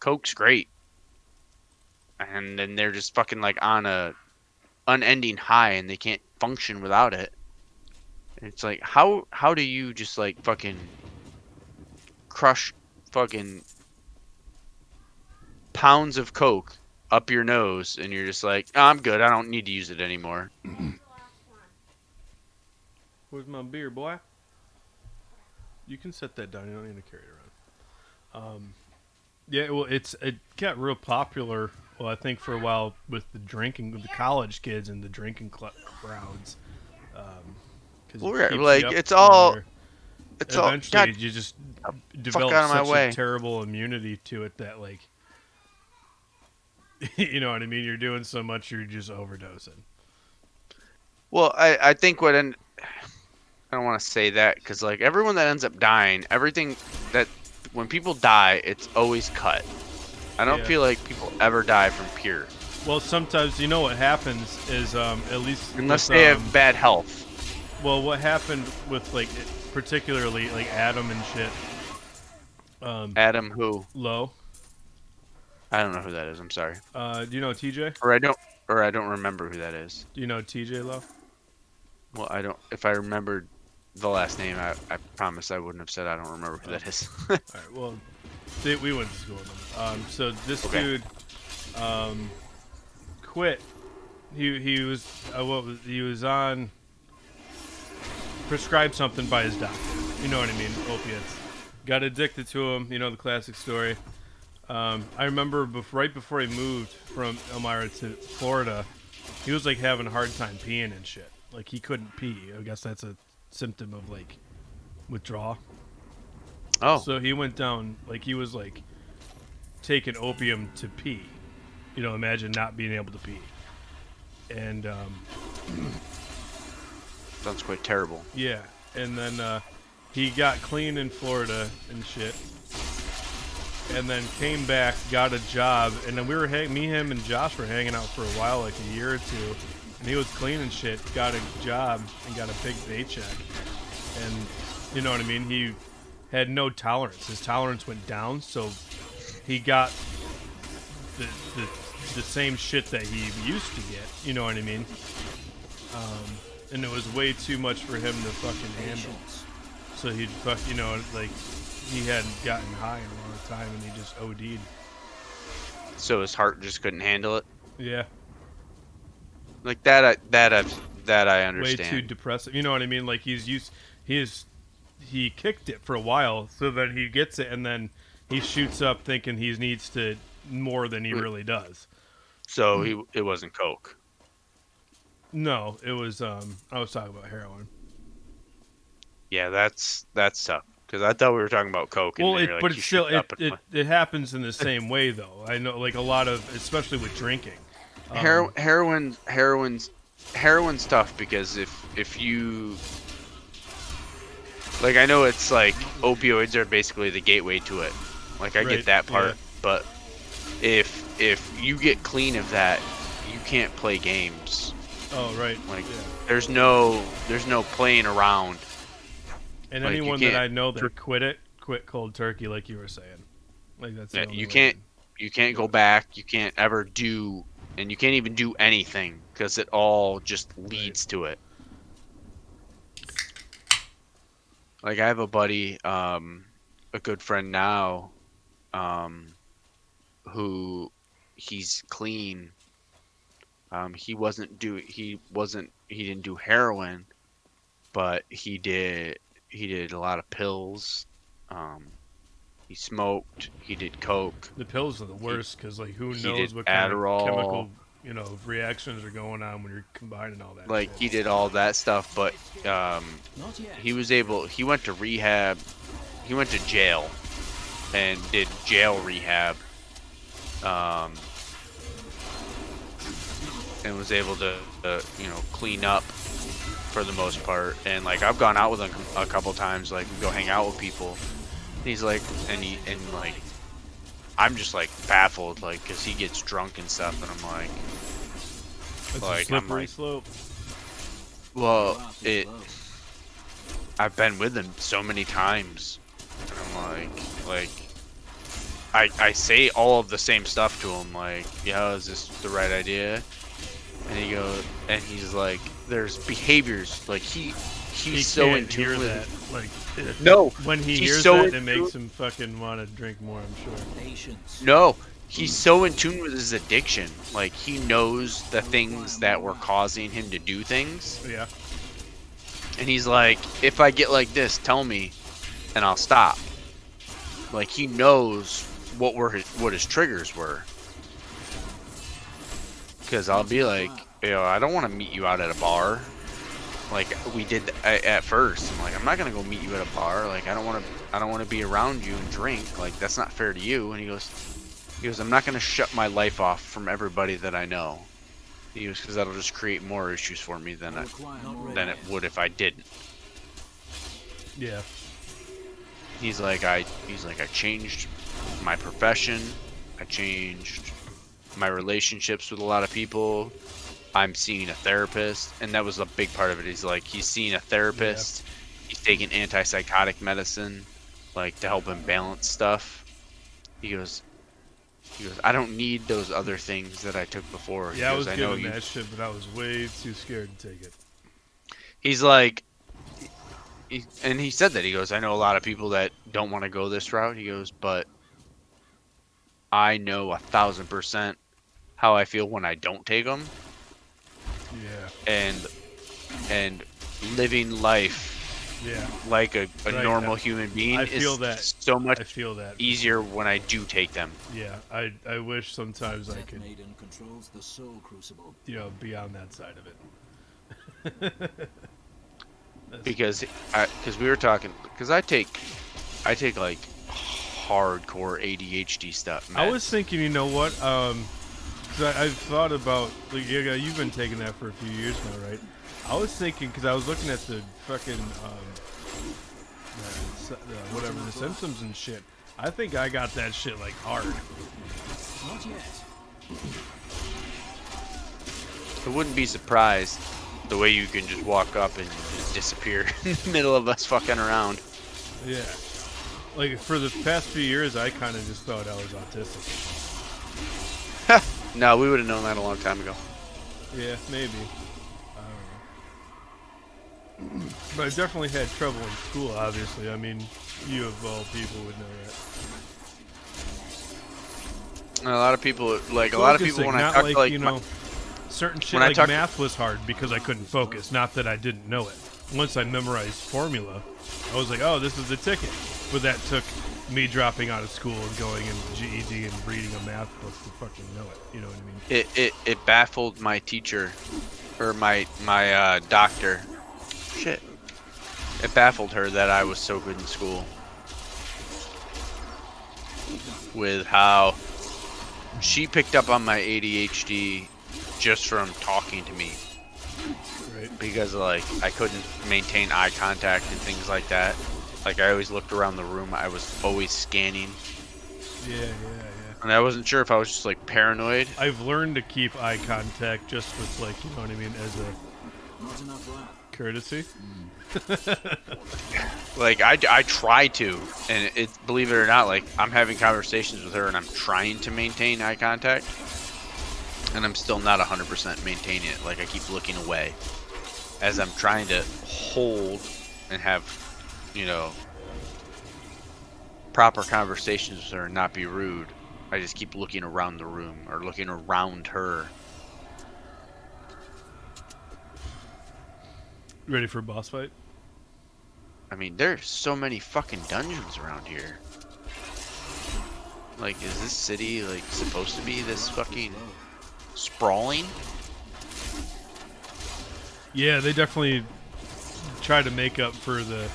Coke's great, and then they're just fucking like on a unending high, and they can't function without it. It's like how do you just like fucking crush fucking pounds of Coke up your nose, and you're just like, oh, I'm good. I don't need to use it anymore. Where's my beer, boy? You can set that down. You don't need to carry it around. Yeah, well, it got real popular. Well, I think for a while with the drinking, with the college kids and the drinking crowds. Well, like it's all. Eventually, God, you just fuck develop out of my such a way. terrible immunity to it that, like, you know what I mean? You're doing so much, you're just overdosing. Well, I think I don't want to say that because like everyone that ends up dying, everything that when people die, it's always cut. I don't feel like people ever die from pure. Well, sometimes you know what happens is at least unless they have bad health. Well, what happened with like particularly like Adam and shit. Adam who? Lowe. I don't know who that is. I'm sorry. Do you know TJ? Or I don't remember who that is. Do you know TJ Lowe? Well, I don't. If I remembered the last name, I promise I wouldn't have said I don't remember who that is. All right. Well, we went to school with him. So this dude, quit. He was on prescribed something by his doctor. You know what I mean? Opiates. Got addicted to them. You know the classic story. I remember right before he moved from Elmira to Florida, he was like having a hard time peeing and shit. Like he couldn't pee. I guess that's a symptom of like withdrawal. Oh. So he went down, like he was like taking opium to pee. You know, imagine not being able to pee. And sounds quite terrible. Yeah, and then he got clean in Florida and shit. And then came back, got a job, and then me, him, and Josh were hanging out for a while, like a year or two. And he was clean and shit, got a job, and got a big paycheck. And, you know what I mean? He had no tolerance. His tolerance went down, so he got the same shit that he used to get. You know what I mean? And it was way too much for him to fucking handle. So he'd like he hadn't gotten high in a long time, and he just OD'd. So his heart just couldn't handle it. Yeah. Like that I understand. Way too depressive. You know what I mean? Like he kicked it for a while, so that he gets it, and then he shoots up thinking he needs to more than he really does. So it wasn't coke. No, it was I was talking about heroin. Yeah, that's tough because I thought we were talking about coke. Well, but it's still it happens in the same way though. I know, like a lot of, especially with drinking. Heroin's tough because if you like, I know it's like opioids are basically the gateway to it. Like I get that part, but if you get clean of that, you can't play games. Oh right. Like there's no playing around. And like, anyone that I know that quit cold turkey, like you were saying. Like that's you can't go back. You can't ever do, and you can't even do anything because it all just leads to it. Like I have a buddy, a good friend now, who he's clean. He didn't do heroin, but he did a lot of pills. He smoked. He did coke. The pills are the worst because like who knows what kind of chemical reactions are going on when you're combining all that. Like shit. He did all that stuff, but he went to rehab. He went to jail and did jail rehab. And was able to clean up for the most part. And like I've gone out with him a couple times, like we go hang out with people. And he's like, and I'm just like baffled, like, cause he gets drunk and stuff, and I'm like, it's a slippery slope. Well, I've been with him so many times, and I'm like, I say all of the same stuff to him, like, yeah, is this the right idea? And he's like, there's behaviors, like He he's so in can't tune hear with that. Like, no, when he he's hears so that, in it makes tune- him fucking want to drink more, I'm sure. no, he's so in tune with his addiction. Like, he knows the things that were causing him to do things, Yeah. and he's like, if I get like this, tell me, and I'll stop. Like, he knows what his triggers were. Because I'll be like, I don't want to meet you out at a bar, like we did at first. I'm like, I'm not gonna go meet you at a bar. Like, I don't want to be around you and drink. Like, that's not fair to you. And he goes, I'm not gonna shut my life off from everybody that I know. He goes, because that'll just create more issues for me than it would if I didn't. Yeah. He's like, I changed my profession. I changed my relationships with a lot of people. I'm seeing a therapist, and that was a big part of it. He's like, he's seeing a therapist. Yeah. He's taking antipsychotic medicine, like, to help him balance stuff. He goes, I don't need those other things that I took before. Yeah, goes, I was getting that shit, but I was way too scared to take it. He's like, and he said that. He goes, I know a lot of people that don't want to go this route. He goes, but I know 1,000% how I feel when I don't take them. Yeah. And living life, yeah, like a normal human being is so much easier when I do take them. Yeah, I wish sometimes I could, be on that side of it. because we were talking, because I take like hardcore ADHD stuff. I was thinking, you know what? Cause I've thought about, like, yeah, you've been taking that for a few years now, right? I was thinking, because I was looking at the fucking, whatever, the symptoms and shit. I think I got that shit, like, hard. Not yet. I wouldn't be surprised the way you can just walk up and just disappear in the middle of us fucking around. Yeah. Like, for the past few years, I kind of just thought I was autistic. No, we would have known that a long time ago. Yeah, maybe. I don't know. But I definitely had trouble in school, obviously. I mean, you of all people would know that. And a lot of people, like, when I talk like, to, like, you know, certain shit like math was hard because I couldn't focus. Not that I didn't know it. Once I memorized formula, I was like, oh, this is the ticket. But that took me dropping out of school and going in GED and reading a math book to fucking know it. You know what I mean? It baffled my teacher, or my doctor. Shit. It baffled her that I was so good in school. With how she picked up on my ADHD just from talking to me. Right. Because, like, I couldn't maintain eye contact and things like that. Like, I always looked around the room. I was always scanning. Yeah. And I wasn't sure if I was just, like, paranoid. I've learned to keep eye contact just with, like, you know what I mean, as a courtesy. Like, I try to, and believe it or not, like, I'm having conversations with her and I'm trying to maintain eye contact, and I'm still not 100% maintaining it. Like, I keep looking away as I'm trying to hold and have, you know, proper conversations with her and not be rude. I just keep looking around the room or looking around her. Ready for a boss fight? I mean, there's so many fucking dungeons around here. Like, is this city, like, supposed to be this fucking sprawling? Yeah, they definitely try to make up for the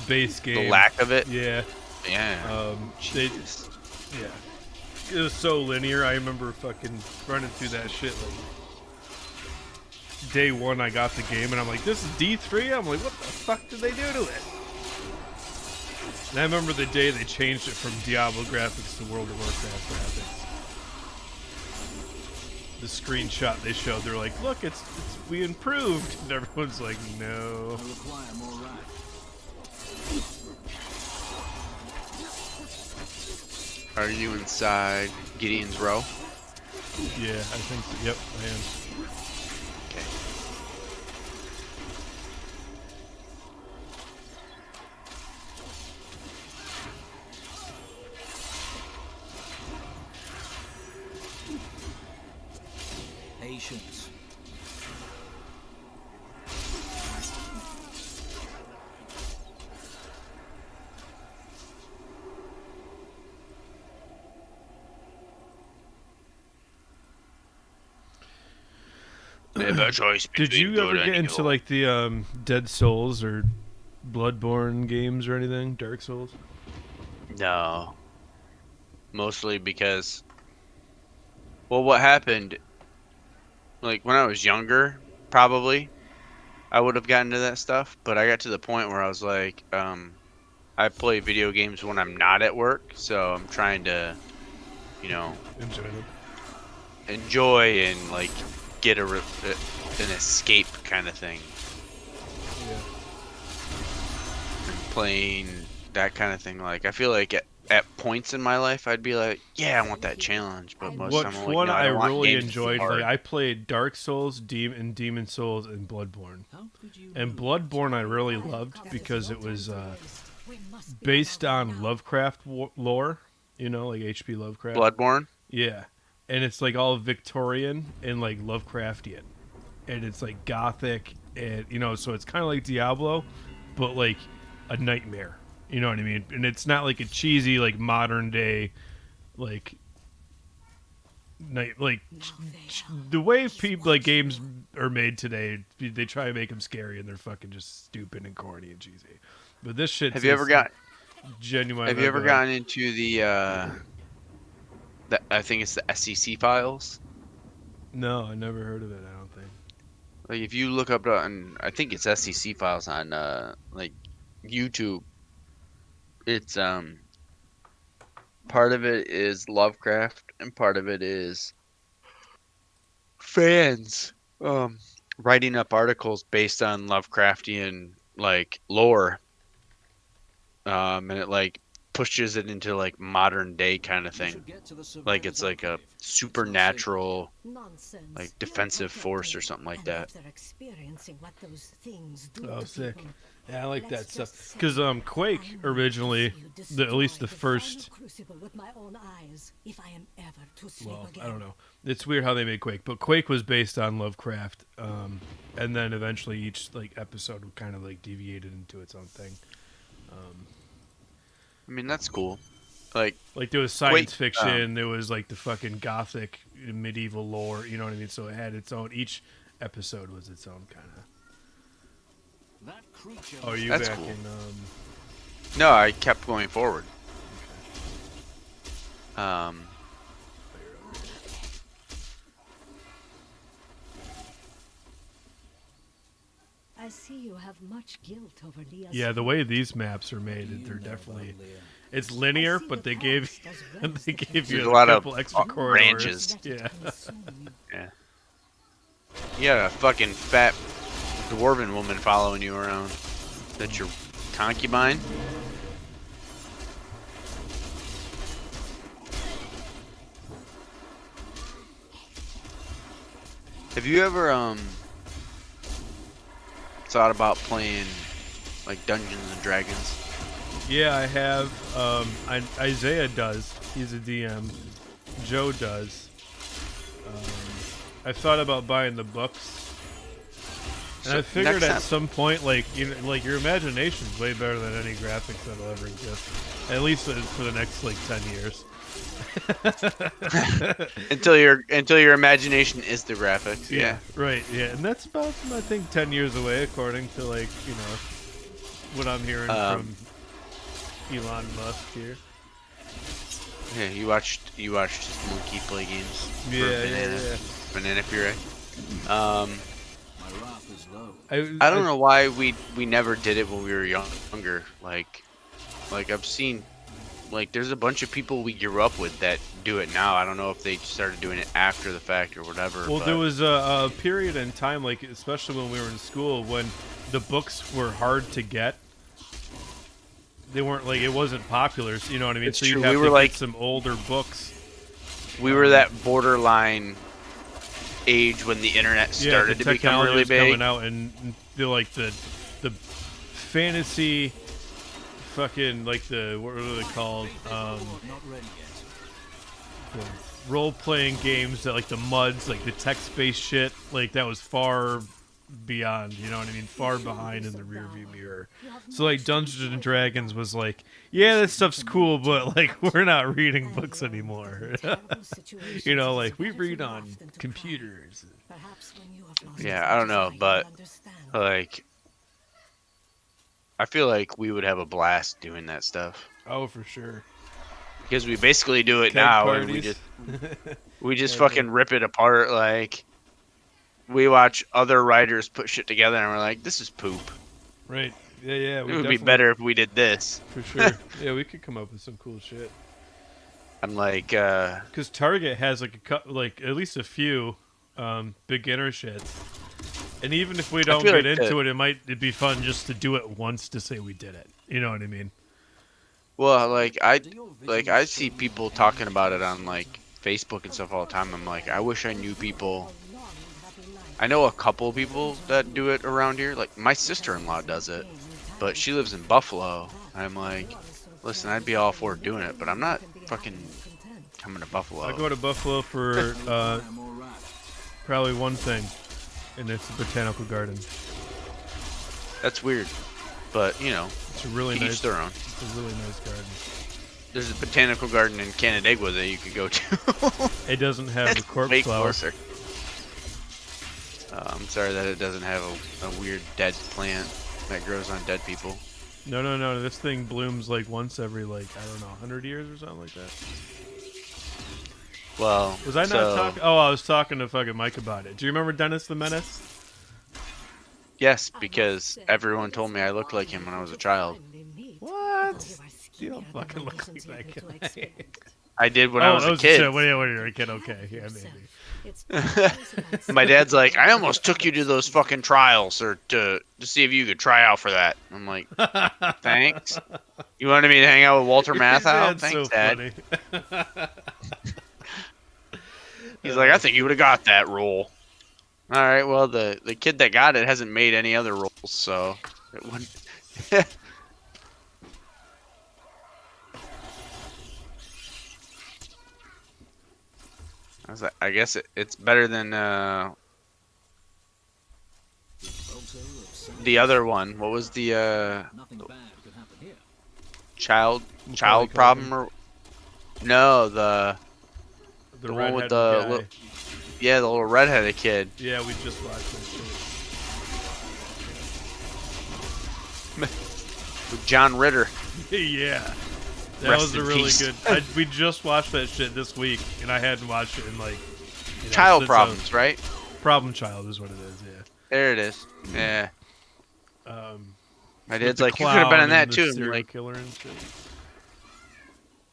base game. The lack of it? Yeah. Yeah. Yeah. It was so linear. I remember fucking running through that shit, like, day one I got the game, and I'm like, this is D3? I'm like, what the fuck did they do to it? And I remember the day they changed it from Diablo graphics to World of Warcraft graphics. The screenshot they showed, they're like, look, it's we improved. And everyone's like, no. Are you inside Gideon's Row? Yeah, I think so. Yep, I am. Okay. Patience. Never choice between Did you ever good get and into evil. like the Dead Souls or Bloodborne games or anything? Dark Souls? No. Mostly because, well, what happened, like, when I was younger, probably, I would have gotten to that stuff, but I got to the point where I was like, I play video games when I'm not at work, so I'm trying to, you know, Enjoy them. enjoy and, like, get an escape kind of thing. Yeah. Playing that kind of thing. Like, I feel like at points in my life, I'd be like, yeah, I want that challenge. But most of the Which time, I'm like, one no, I I don't want really games to be enjoyed, like hard. I played Dark Souls, Demon Souls, and Bloodborne. How could you And lose? Bloodborne I really loved because it was based on Lovecraft lore, you know, like H.P. Lovecraft. Bloodborne? Yeah. And it's like all Victorian and like Lovecraftian. And it's like gothic and you know, so it's kind of like Diablo, but like a nightmare. You know what I mean? And it's not like a cheesy like modern day like the way people like games are made today, they try to make them scary and they're fucking just stupid and corny and cheesy. But this shit Have you ever genuine. Have you ever gotten into the I think it's the SEC files? No, I never heard of it. I don't think. Like, if you look up on, I think it's SEC files on like YouTube. It's part of it is Lovecraft and part of it is fans writing up articles based on Lovecraftian like lore, and it like pushes it into like modern day kind of You thing. should get to the Like it's like a surveyor's enclave. supernatural Nonsense. like defensive force or something like that. They're experiencing what those things do Oh, to sick. people. Yeah, I like that Let's stuff. just Because say Quake I will originally, see you at least the destroy first. final crucible with my own eyes, if I am ever to sleep Well, again. I don't know. It's weird how they made Quake, but Quake was based on Lovecraft, and then eventually each like episode kind of like deviated into its own thing. I mean, that's cool. Like, Like there was science Quake, fiction, there was like the fucking gothic medieval lore. You know what I mean? So it had its own. Each episode was its own kind of. That creature Oh, are you That's back cool. in? no, I kept going forward. Um, I see you have much guilt over Leah's Yeah, the fate. way these maps are made, You they're know definitely. about Leah. It's linear, I see but the they gave past as well as they the gave future. you There's a lot of couple extra corridors. branches. That it Yeah. consume you. you got a fucking fat dwarven woman following you around. That's your concubine? Have you ever thought about playing like Dungeons and Dragons? Yeah, I have. Isaiah does. He's a DM. Joe does. I thought about buying the books, and So I figured next at time- some point, like like your imagination's way better than any graphics that'll ever exist. At least for the next like 10 years. until your imagination is the graphics. Yeah. Right. Yeah, and that's about I think 10 years away, according to like what I'm hearing from Elon Musk here. Yeah, you watched this monkey play games. For Yeah. Banana Puree. My wrath is low. I don't know why we never did it when we were younger. Like I've seen, like, there's a bunch of people we grew up with that do it now. I don't know if they started doing it after the fact or whatever. Well, but there was a period in time, like especially when we were in school, when the books were hard to get. they weren't like it wasn't popular. So, you know what I mean? It's So you'd true. have We to were get like- some older books. We were that borderline age when the internet started the to become technology really was big. coming out, and they're like the fantasy, fucking like the what are they called? Not ready yet. Role playing games that like the MUDs, like the text based shit, like that was far beyond, you know what I mean? Far behind in the rearview mirror. So like Dungeons and Dragons was like, yeah, this stuff's cool, but like we're not reading books anymore. You know, like we read on computers. Yeah, I don't know, but like, I feel like we would have a blast doing that stuff Oh, for sure. because we basically do it Keg now, and we parties. just Yeah, fucking rip it apart. Like, we watch other writers put shit together, and we're like, this is poop. Right. Yeah. It would be definitely- better if we did this. For sure. Yeah, we could come up with some cool shit. I'm like, Because Target has like like at least a few beginner shits, and even if we don't feel get like into it'd be fun just to do it once to say we did it. You know what I mean? well, like I see people talking about it on like Facebook and stuff all the time. I'm like, I wish I knew people. I know a couple people that do it around here. Like my sister-in-law does it, but she lives in Buffalo. I'm like, listen, I'd be all for doing it, but I'm not fucking coming to Buffalo. I go to Buffalo for I'm all right. probably one thing, and it's a botanical garden. That's weird, but you know, It's a really each nice. their own. It's a really nice garden. There's a botanical garden in Canandaigua that you could go to. It doesn't have the That's corpse way flower. closer. I'm sorry that it doesn't have a weird dead plant that grows on dead people. No. This thing blooms like once every like I don't know 100 years or something like that. Well, Was I not so- talking? Oh, I was talking to fucking Mike about it. Do you remember Dennis the Menace? Yes, because everyone told me I looked like him when I was a child. What? You don't fucking look like that guy. I did when I was a kid. When you were a kid, okay. Yeah, maybe. My dad's like, I almost took you to those fucking trials or to see if you could try out for that. I'm like, thanks. You wanted me to hang out with Walter Matthau? That's Thanks, so Dad. funny. He's like, I think you would have got that role. All right, well, the kid that got it hasn't made any other roles, so it wouldn't. I was like, I guess it's better than the other one. What was the Nothing bad could happen here. child Macaulay problem or no the The one with redheaded the guy. the little redheaded kid. Yeah, we just watched that shit. With John Ritter. Yeah. That Rest was a in really peace. good. We just watched that shit this week, and I hadn't watched it in like. Child since problems, right? Problem child is what it is. Yeah. There it is. Yeah. My With dad's the like, you could have been in clown that and the too. I'm serial like, killer and shit.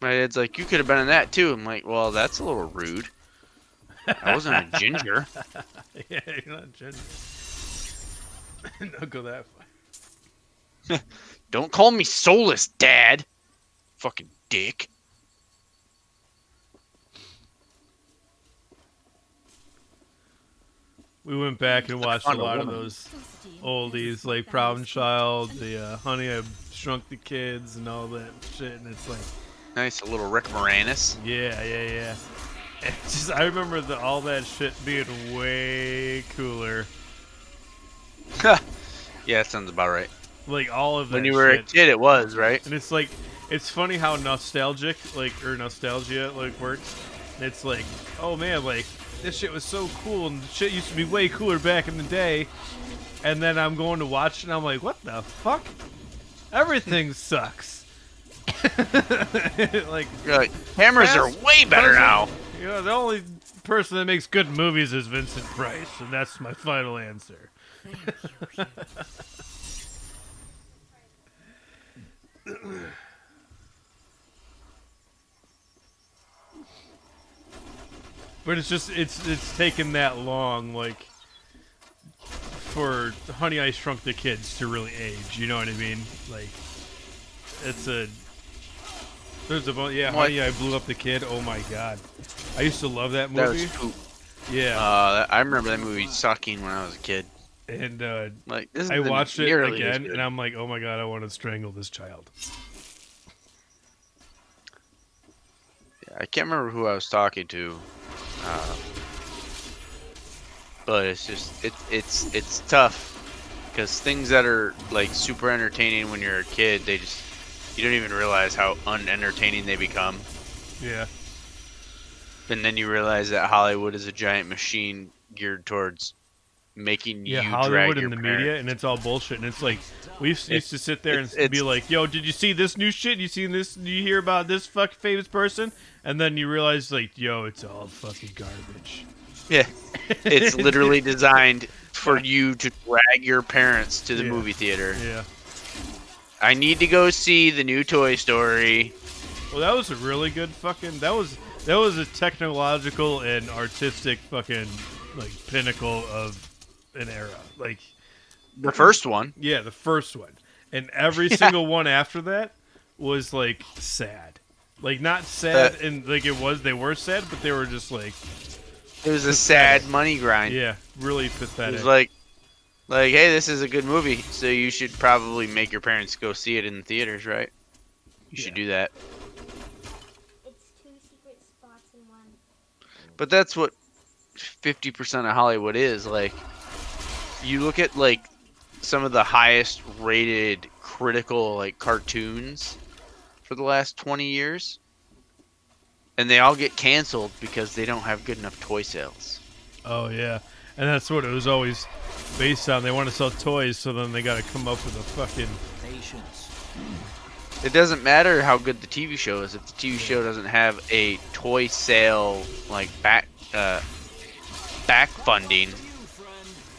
my dad's like, you could have been in that too. I'm like, well, that's a little rude. I wasn't a ginger. Yeah, you're not ginger. Don't go that far. Don't call me soulless, Dad. Fucking dick. We went back and watched a Found a lot of woman. those oldies, like Problem Child, the Honey, I Shrunk the Kids, and all that shit. And it's like, Nice, a little Rick Moranis. yeah. It's just, I remember all that shit being way cooler. Yeah, that sounds about right. Like all of that When you were a shit. kid, it was, right? And it's like, it's funny how nostalgia works. And it's like, oh man, like this shit was so cool, and shit used to be way cooler back in the day. And then I'm going to watch it, and I'm like, what the fuck? Everything sucks. Like, You're like, cameras are way better now. you know, the only person that makes good movies is Vincent Price, and that's my final answer. But it's just it's taken that long, like, for Honey I Shrunk the Kids to really age. You know what I mean? Like, It's a. There's a yeah. What? Honey, I Blew Up the Kid. Oh my god, I used to love that That movie. was poop. Yeah, I remember that movie sucking when I was a kid. and Like this I isn't watched it nearly as again, good. and I'm like, oh my god, I want to strangle this child. I can't remember who I was talking to, but it's just it's tough because things that are like super entertaining when you're a kid, you don't even realize how unentertaining they become, Yeah, and then you realize that Hollywood is a giant machine geared towards making yeah. you Hollywood drag your and the parents. media, and it's all bullshit. And it's like we used to sit there and it's- be like, "Yo, did you see this new shit? You seen this? You hear about this famous person?" And then you realize, like, "Yo, it's all fucking garbage." Yeah, it's literally designed for you to drag your parents to the Yeah. movie theater. Yeah. I need to go see the new Toy Story. Well, that was a really good fucking. That was a technological and artistic fucking like pinnacle of an era. Like, The first one. yeah, the first one, and every single one after that was like sad. Like not sad, and like it was. They were sad, but they were just like, It was a sad money grind. yeah, really It pathetic. was like, hey, this is a good movie, so you should probably make your parents go see it in the theaters, right? You should do that. It's 2 secret spots in one. But that's what 50% of Hollywood is. Like, you look at like some of the highest rated critical like cartoons for the last 20 years, and they all get canceled because they don't have good enough toy sales. Oh yeah, and that's what it was always based on. They want to sell toys, so then they got to come up with a fucking. Patience. It doesn't matter how good the TV show is if the TV show doesn't have a toy sale like back funding.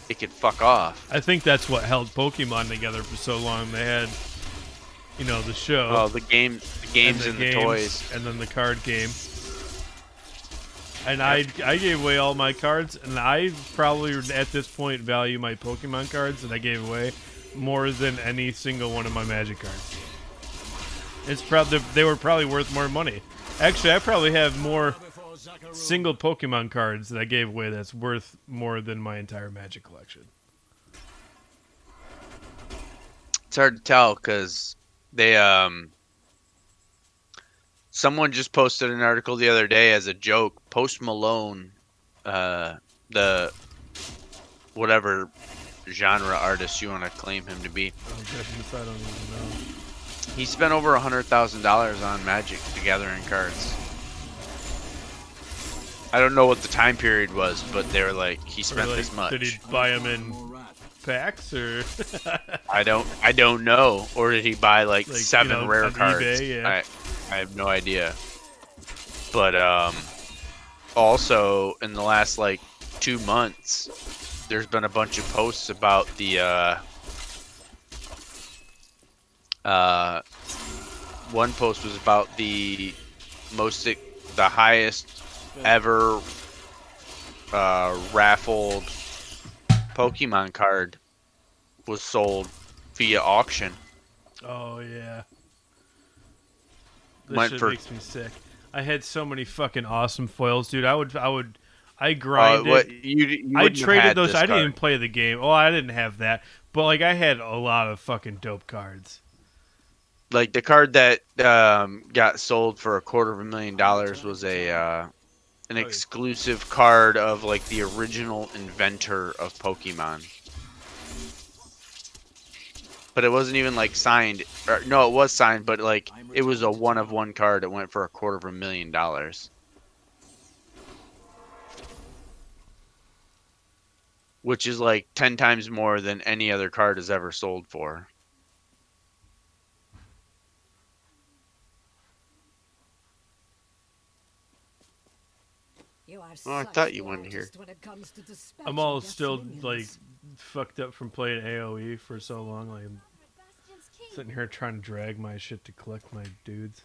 It could fuck off. I think that's what held Pokemon together for so long. They had, the show. Oh, the games and the toys. And then the card game. And I gave away all my cards, and I probably at this point value my Pokemon cards that I gave away more than any single one of my Magic cards. They were probably worth more money. Actually, I probably have more single Pokemon cards that I gave away that's worth more than my entire Magic collection. It's hard to tell because they someone just posted an article the other day as a joke. Post Malone, the whatever genre artist you want to claim him to be, Oh, goodness, I don't even know. he spent over $100,000 on Magic the Gathering cards. I don't know what the time period was, but they were like, he Or, spent like, this much. Did he buy them in More rat. packs or? I don't know. Or did he buy like Like, 7 rare on cards? eBay, yeah. I have no idea. But also in the last like 2 months, there's been a bunch of posts about the one post was about the highest ever raffled Pokemon card was sold via auction. Oh yeah. This Went shit for- makes me sick. I had so many fucking awesome foils, dude. I grinded. You I wouldn't have traded had those. this I didn't card. even play the game. Oh, I didn't have that. But like, I had a lot of fucking dope cards. Like the card that got sold for $250,000 was an exclusive card of like the original inventor of Pokemon. But it wasn't even like signed. Or, no, it was signed, but like it was a one of one card. It went for $250,000. Which is like 10 times more than any other card has ever sold for. You are Oh, I such thought the you wanted to hear. artist when it comes to dispatching I'm all your still minions. like fucked up from playing AOE for so long. Like, I'm Bastion's king. sitting here trying to drag my shit to collect my dudes.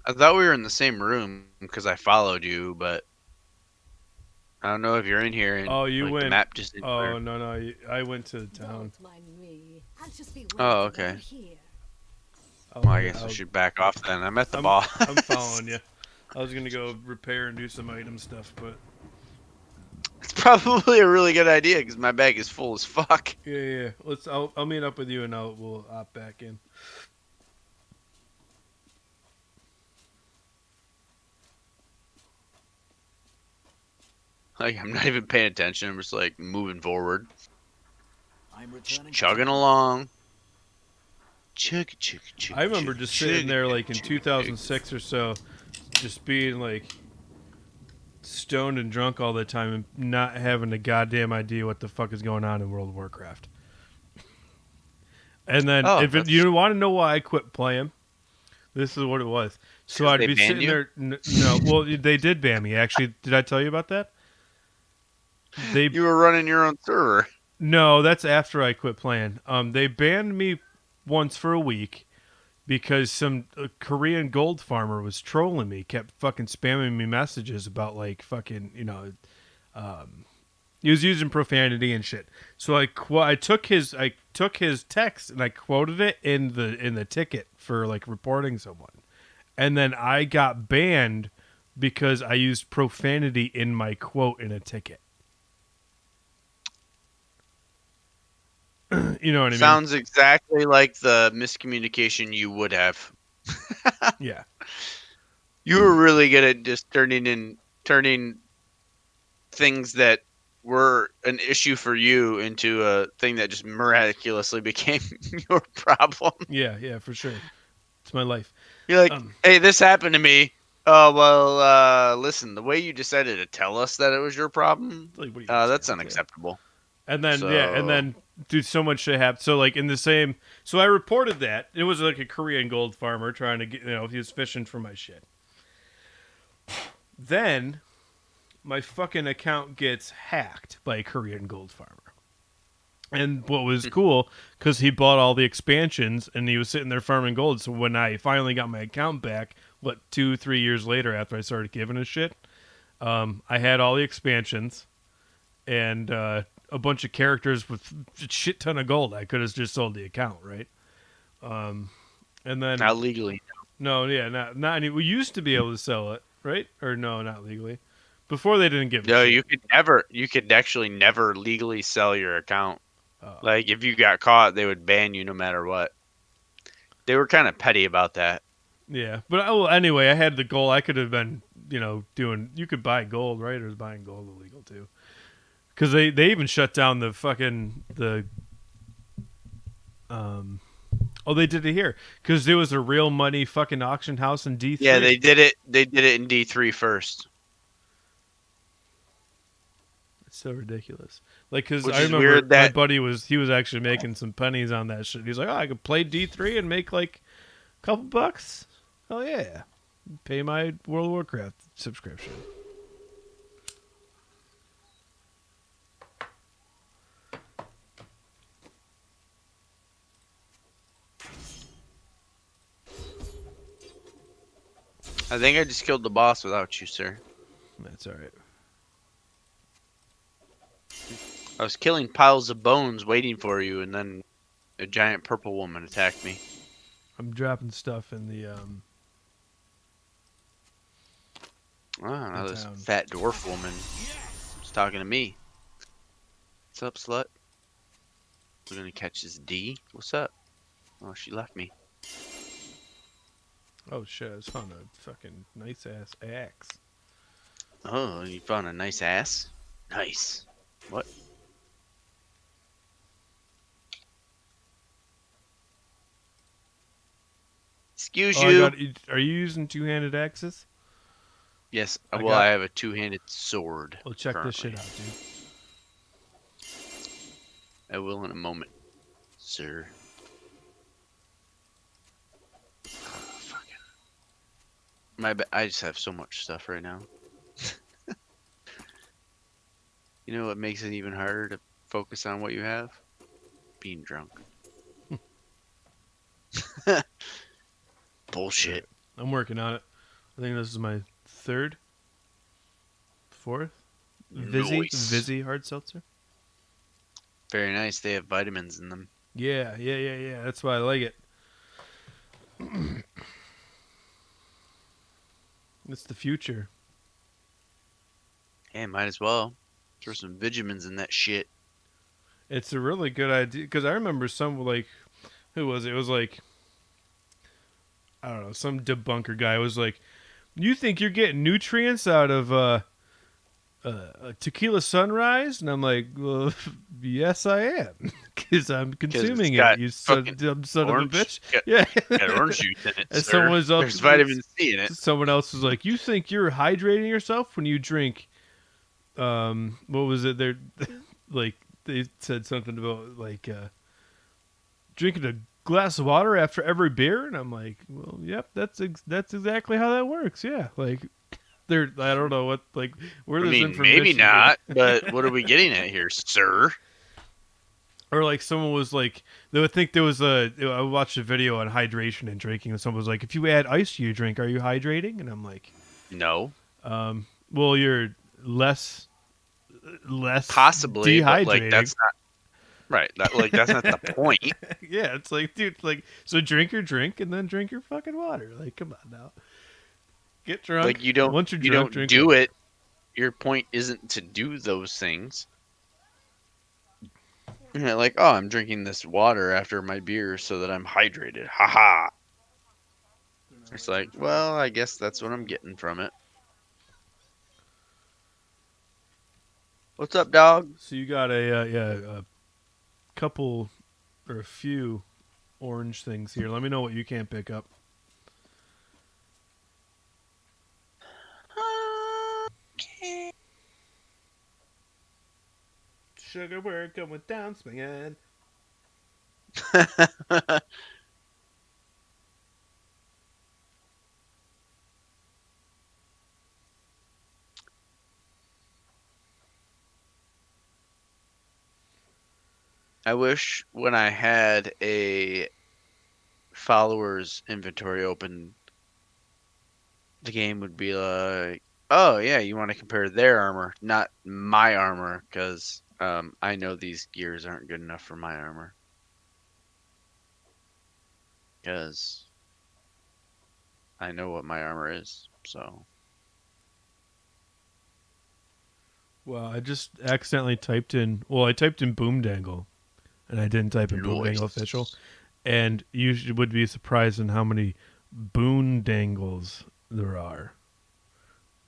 I thought we were in the same room because I followed you, but I don't know if you're in here. And, Oh, you like, went. The map just didn't Oh clear. no! I went to the town. Don't mind me. I'll just be Oh, waiting okay. out here. I'll, Well, I guess I I'll, should back off then. I'm at the I'm, boss. I'm following you. I was gonna go repair and do some item stuff, but It's probably a really good idea because my bag is full as fuck. yeah. I'll meet up with you and we'll hop back in. Like I'm not even paying attention. I'm just like moving forward, I'm just returning. chugging along. Chug, chug, chug, I remember chug, just chug, sitting there chug, like in chug, 2006 or so, just being like stoned and drunk all the time and not having a goddamn idea what the fuck is going on in World of Warcraft. And then, Oh, if it, that's you want to know why I quit playing, this is what it was. So 'cause I'd they be banned sitting you? there. No, well, they did ban me. Actually, did I tell you about that? They You were running your own server. No, that's after I quit playing. They banned me once for a week because some Korean gold farmer was trolling me, kept fucking spamming me messages about like fucking, he was using profanity and shit. So I took his text and I quoted it in the ticket for like reporting someone. And then I got banned because I used profanity in my quote in a ticket. You know what I mean? Sounds exactly like the miscommunication you would have. Yeah. You were really good at just turning things that were an issue for you into a thing that just miraculously became your problem. Yeah, for sure. It's my life. You're like, Um, hey, this happened to me. Oh well, listen, the way you decided to tell us that it was your problem, like, what are you that's saying? unacceptable. And then So dude, so much shit happened. So like in the same, so I reported that it was like a Korean gold farmer trying to get, he was fishing for my shit. Then my fucking account gets hacked by a Korean gold farmer. And what was cool, because he bought all the expansions and he was sitting there farming gold. So when I finally got my account back, 2-3 years later after I started giving a shit, I had all the expansions and a bunch of characters with a shit ton of gold. I could have just sold the account, right? And then not legally. no, yeah, not any. We used to be able to sell it, right? Or no, not legally. Before they didn't give a No, shit. you could actually never legally sell your account. Oh. Like if you got caught, they would ban you no matter what. They were kind of petty about that. Yeah, but anyway, I had the gold. I could have been, doing. You could buy gold, right? Or is buying gold illegal too? Because they even shut down the fucking the. Oh, they did it here because there was a real money fucking auction house in D3. Yeah, they did it. They did it in D3 first. It's so ridiculous. Like, because Which I is remember weird my that- buddy was actually making some pennies on that shit. He's like, oh, I could play D3 and make like a couple bucks. Oh yeah, pay my World of Warcraft subscription. I think I just killed the boss without you, sir. That's all right. I was killing piles of bones waiting for you, and then a giant purple woman attacked me. I'm dropping stuff in the Oh, now this town. fat dwarf woman is talking to me. What's up, slut? We're gonna catch this D. What's up? Oh, she left me. Oh shit! I just found a fucking nice ass axe. Oh, you found a nice ass? Nice. What? Excuse Oh, you. are you using two-handed axes? Yes. I Well, I have a two-handed sword. Well, check this shit currently. out, dude. I will in a moment, sir. Oh, fucking. I just have so much stuff right now. You know what makes it even harder to focus on what you have? Being drunk. Bullshit. I'm working on it. I think this is my fourth Vizzy hard seltzer. Very nice. They have vitamins in them. Yeah. That's why I like it. It's the future. Hey, might as well throw some vitamins in that shit. It's a really good idea because I remember some like, who was it? It was like, I don't know, some debunker guy was like, "You think you're getting nutrients out of tequila sunrise?" And I'm like, "Well, yes, I am, because I'm Because it's consuming it. got You fucking dumb son of a orange. bitch." Yeah. Got orange juice in it, And sir. There's vitamin C in it. someone else was like, "You think you're hydrating yourself when you drink?" What was it? They're like they said something about like drinking a glass of water after every beer, and I'm like, well, yep, that's exactly how that works. Yeah, like they're I don't know what like where I this mean, maybe information not, but what are we getting at here, sir? or like someone was like they would think there was a I watched a video on hydration and drinking, and someone was like, if you add ice to your drink, are you hydrating? And I'm like, No, well, you're less possibly, but like dehydrating. that's not right. That's not the point. Yeah, it's like, dude, like, so drink your drink and then drink your fucking water. Like, come on now. Get drunk. Like you don't Once you're you drunk, don't drink do water. it. Your point isn't to do those things. You're not like, oh, I'm drinking this water after my beer so that I'm hydrated. Haha. It's like, well, I guess that's what I'm getting from it. What's up, dog? So you got a couple or a few orange things here. Let me know what you can't pick up. Sugar, we're going down swinging. I wish when I had a followers inventory open, the game would be like, oh yeah, you want to compare their armor, not my armor, because I know these gears aren't good enough for my armor. Because I know what my armor is, so. Well, I just accidentally typed in. Well, I typed in Boomdangle, and I didn't type in Boomdangle official. And you would be surprised in how many boondangles there are.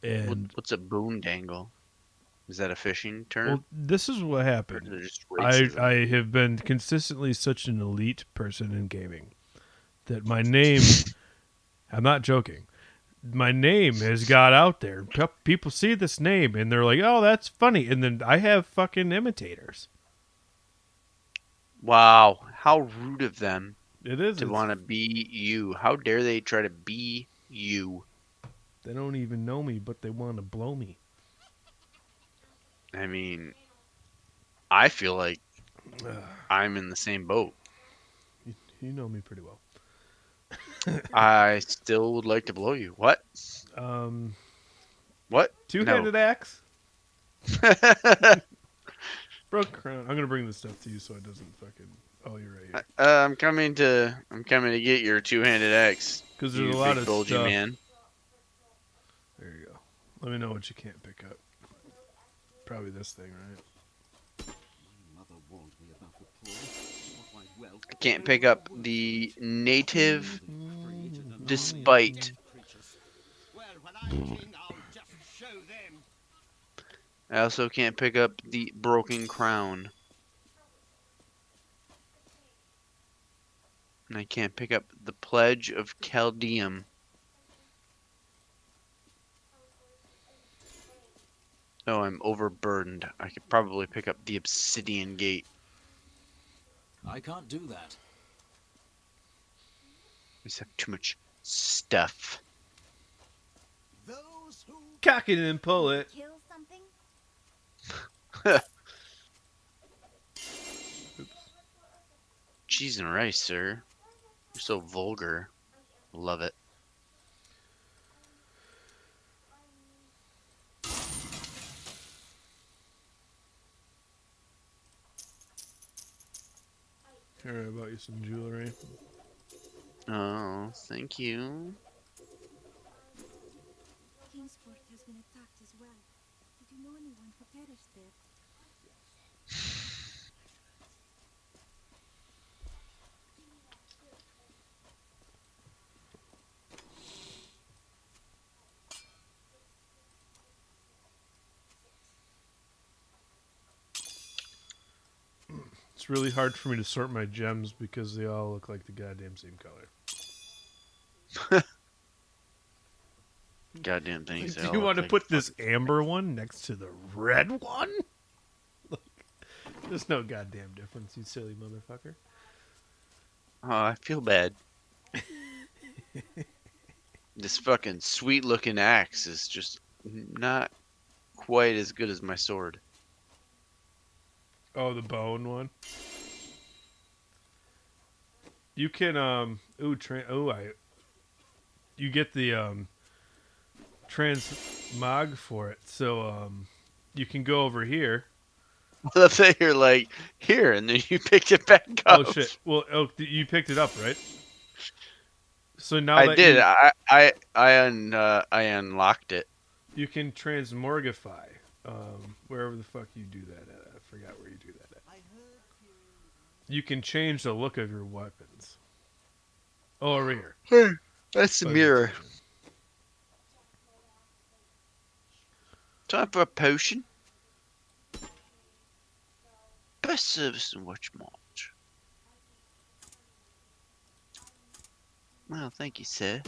And What's a boondangle? Is that a fishing term? well, this is what Or happened. is it just racism? I have been consistently such an elite person in gaming that my name, I'm not joking, my name has got out there. People see this name and they're like, oh, that's funny. And then I have fucking imitators. Wow, how rude of them It is. to want to be you. How dare they try to be you? They don't even know me, but they want to blow me. I mean, I feel like I'm in the same boat. You know me pretty well. I still would like to blow you. What? What? Two-handed axe. Broke crown. I'm gonna bring this stuff to you so it doesn't fucking. Oh, you're right here. I'm coming to get your two-handed axe. Because You there's a lot big of bulgy stuff. man. There you go. Let me know what you can't pick up. Probably this thing, right? I can't pick up the native despite. I also can't pick up the broken crown. And I can't pick up the pledge of Chaldeum. Oh, I'm overburdened. I could probably pick up the obsidian gate. I can't do that. I just have too much stuff. Cock it and pull it. Kill something? Cheese and rice, sir. You're so vulgar. Love it. Here, I bought you some jewelry. Oh, thank you. Kingsport has been attacked as well. Did you know anyone who perished there? It's really hard for me to sort my gems because they all look like the goddamn same color. Goddamn things. They Do all you look want to like put this fucking. amber one next to the red one? There's no goddamn difference, you silly motherfucker. Oh, I feel bad. This fucking sweet looking axe is just not quite as good as my sword. Oh, the bone one. You can you get the transmog for it. So you can go over here. Let's say you're like here, and then you picked it back Oh up. shit. Well, you picked it up, right? So now I that did. I unlocked it. you can transmorgify wherever the fuck you do that at. I forgot where you do that at. You can change the look of your weapons. Oh, over here. That's the mirror. Augmentation. Time for a potion. Best service and watch march. Well, thank you, sir.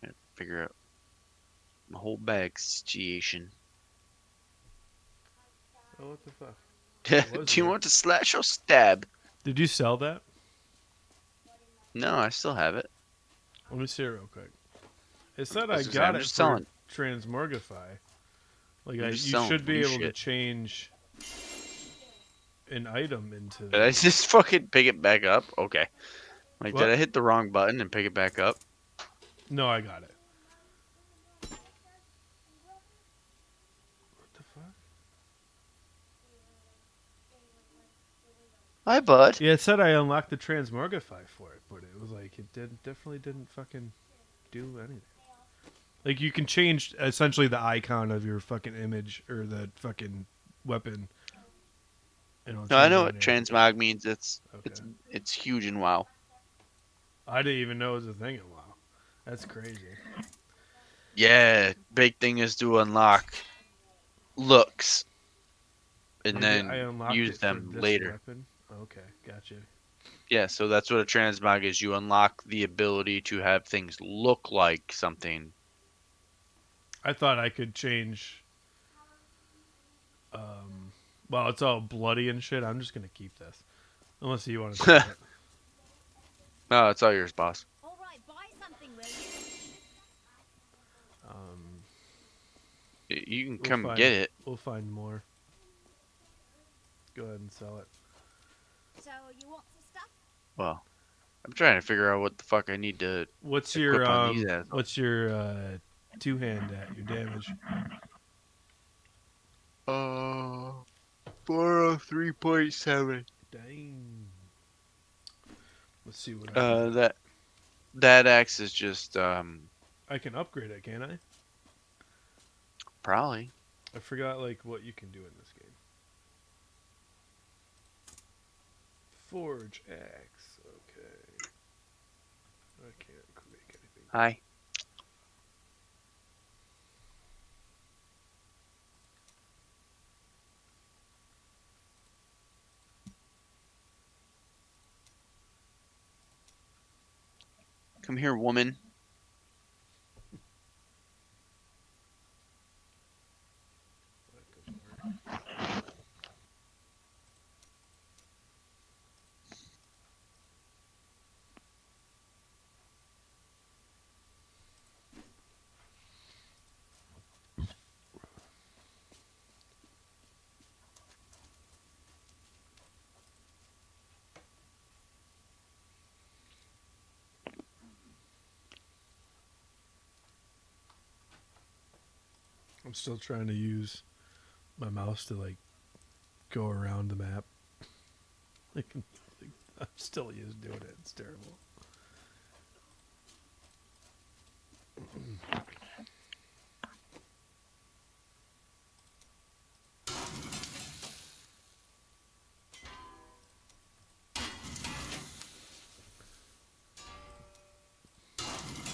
Gotta figure out my whole bag situation. Oh, what the fuck? Do was you there. want to slash or stab? Did you sell that? No, I still have it. Let me see it real quick. It said I I was gonna say, I'm got it just for selling. transmorgify. Like I'm just you selling should be new able to shit. change an item into. Did I just fucking pick it back up? Okay. Like, What? did I hit the wrong button and pick it back up? No, I got it. What the fuck? Hi, bud. Yeah, it said I unlocked the transmorgify for it, but it was like it definitely didn't fucking do anything. Like you can change essentially the icon of your fucking image or the fucking weapon. And it'll No, I change know it what in there. transmog means. It's Okay. it's huge in WoW. I didn't even know it was a thing in WoW. That's crazy. Yeah, big thing is to unlock looks and Maybe I then unlocked use it for them this later. weapon. Okay, gotcha. Yeah, so that's what a transmog is. You unlock the ability to have things look like something. I thought I could change. Well, it's all bloody and shit. I'm just gonna keep this, unless you want to take it. No, it's all yours, boss. All right, buy something, will you? Um, You can we'll come find get it. we'll find more. Go ahead and sell it. So you want some stuff? Well, I'm trying to figure out what the fuck I need to What's equip on these assholes. what's your two hand at your damage? 403.7. Dang. Let's see what I can do. That axe is just I can upgrade it, can I? probably. I forgot like what you can do in this game. Forge axe. Okay. I can't make anything. Hi. Come here, woman. I'm still trying to use my mouse to like go around the map. I'm still used doing it. It's terrible.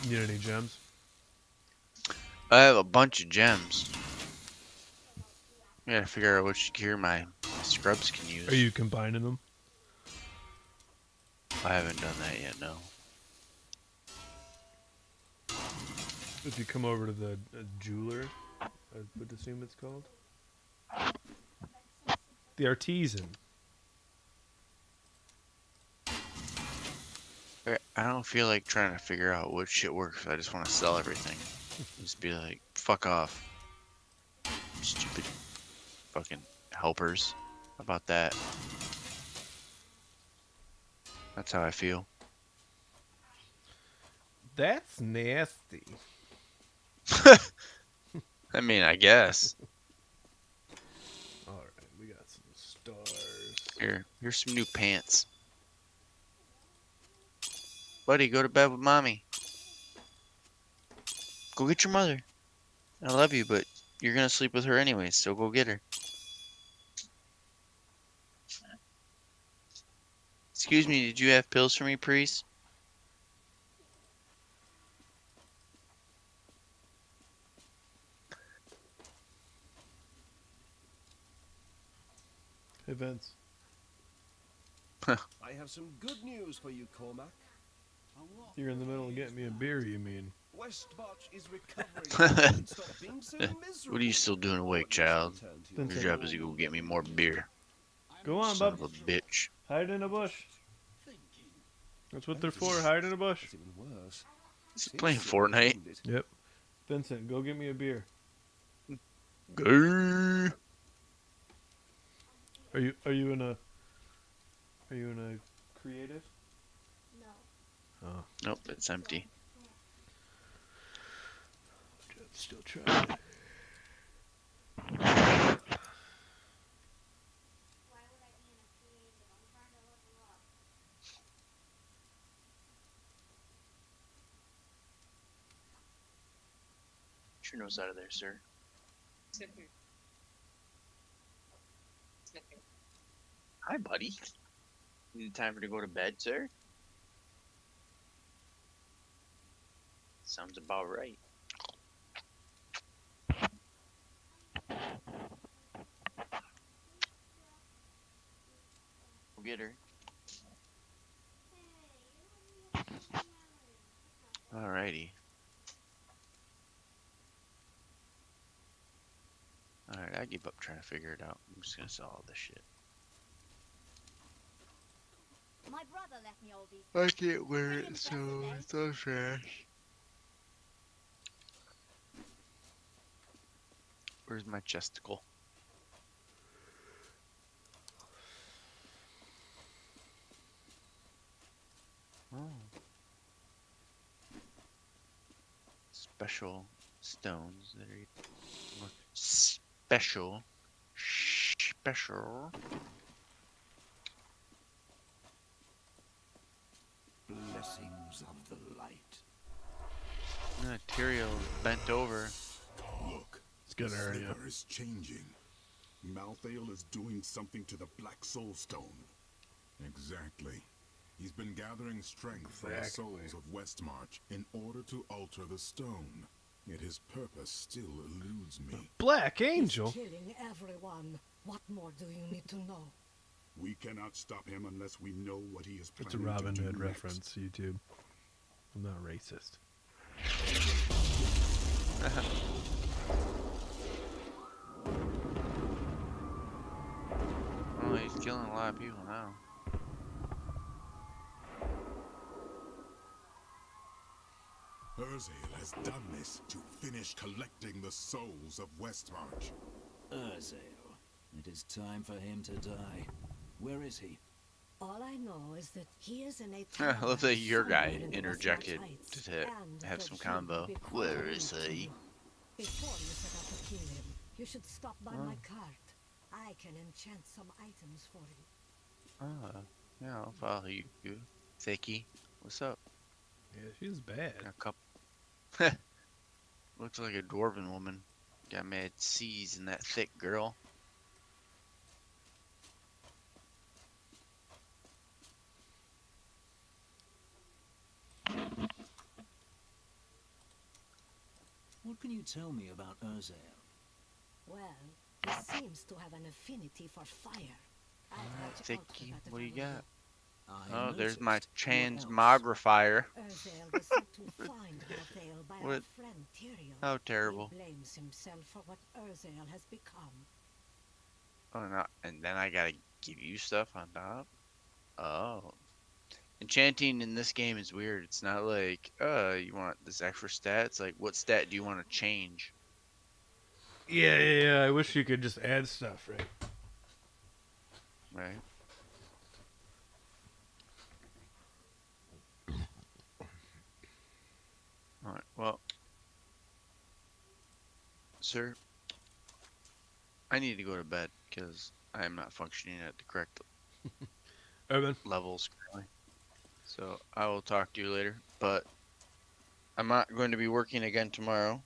Need any gems? I have a bunch of gems. I gotta figure out which gear my scrubs can use. Are you combining them? I haven't done that yet, no. If you come over to the jeweler, I would assume it's called. The artisan. I don't feel like trying to figure out which shit works. I just want to sell everything. Just be like, fuck off. Stupid fucking helpers. How about that? That's how I feel. That's nasty. I mean, I guess. Alright, we got some stars. Here's some new pants. Buddy, go to bed with mommy. Go get your mother. I love you, but you're gonna sleep with her anyways, so go get her. Excuse me, did you have pills for me, priest? Hey, Vince. I have some good news for you, Cormac. You're in the middle of getting me a beer, you mean? Westmarch is recovering. Stop being so miserable. What are you still doing awake, child? Your Vincent. job is to go get me more beer. Go on, Son bub. of a bitch. Hide in a bush. That's what they're for, hide in a bush. It's even worse. Is he playing Fortnite? Yep. Vincent, go get me a beer. Grrr. Are you in a creative? No. Oh, Nope, it's empty. still trying. Get your nose out of there, sir. Hi, buddy. Need time for to go to bed, sir? Sounds about right. Go get her. Alrighty. Alright, I give up trying to figure it out. I'm just gonna sell all this shit. My brother left me all these. I can't wear it, so it's all trash. Where's my chesticle? Oh. Special stones that are special. Blessings of the light. Material bent over. Look, It's a good the area. sliver is changing. Malthael is doing something to the Black Soul Stone. Exactly. He's been gathering strength from the souls of Westmarch in order to alter the stone. Yet his purpose still eludes me. Black Angel? He's killing everyone. What more do you need to know? We cannot stop him unless we know what he is planning It's a Robin to do Hood next. reference, YouTube. I'm not racist. Oh, he's killing a lot of people now. Urzael has done this to finish collecting the souls of Westmarch. Urzael. It is time for him to die. Where is he? All I know is that he is in a I love that your guy somewhere in the interjected Westmarch Heights, to and have that some he combo. will be Where is calling he? to- Before you set out to kill him, you should stop by my Oh. cart. I can enchant some items for you. Yeah, I'll follow you. Thicky. What's up? Yeah, she's bad. A couple. Looks like a dwarven woman. Got mad C's in that thick girl. What can you tell me about Urzael? Well, he seems to have an affinity for fire. I'd have to alter Thicky, that if what do I you were you. got? I Oh, there's my noticed. What else? transmogrifier. Urzael was sent to find Matthas by our What? friend Tyrion. How terrible. He blames himself for what Urzael has become. Oh, no. And then I gotta give you stuff on top? Oh. Enchanting in this game is weird. It's not like, you want this extra stat. It's like, what stat do you want to change? Yeah. I wish you could just add stuff, right? Right? Alright, well. Sir, I need to go to bed because I am not functioning at the correct Evan. levels currently. So I will talk to you later. But I'm not going to be working again tomorrow.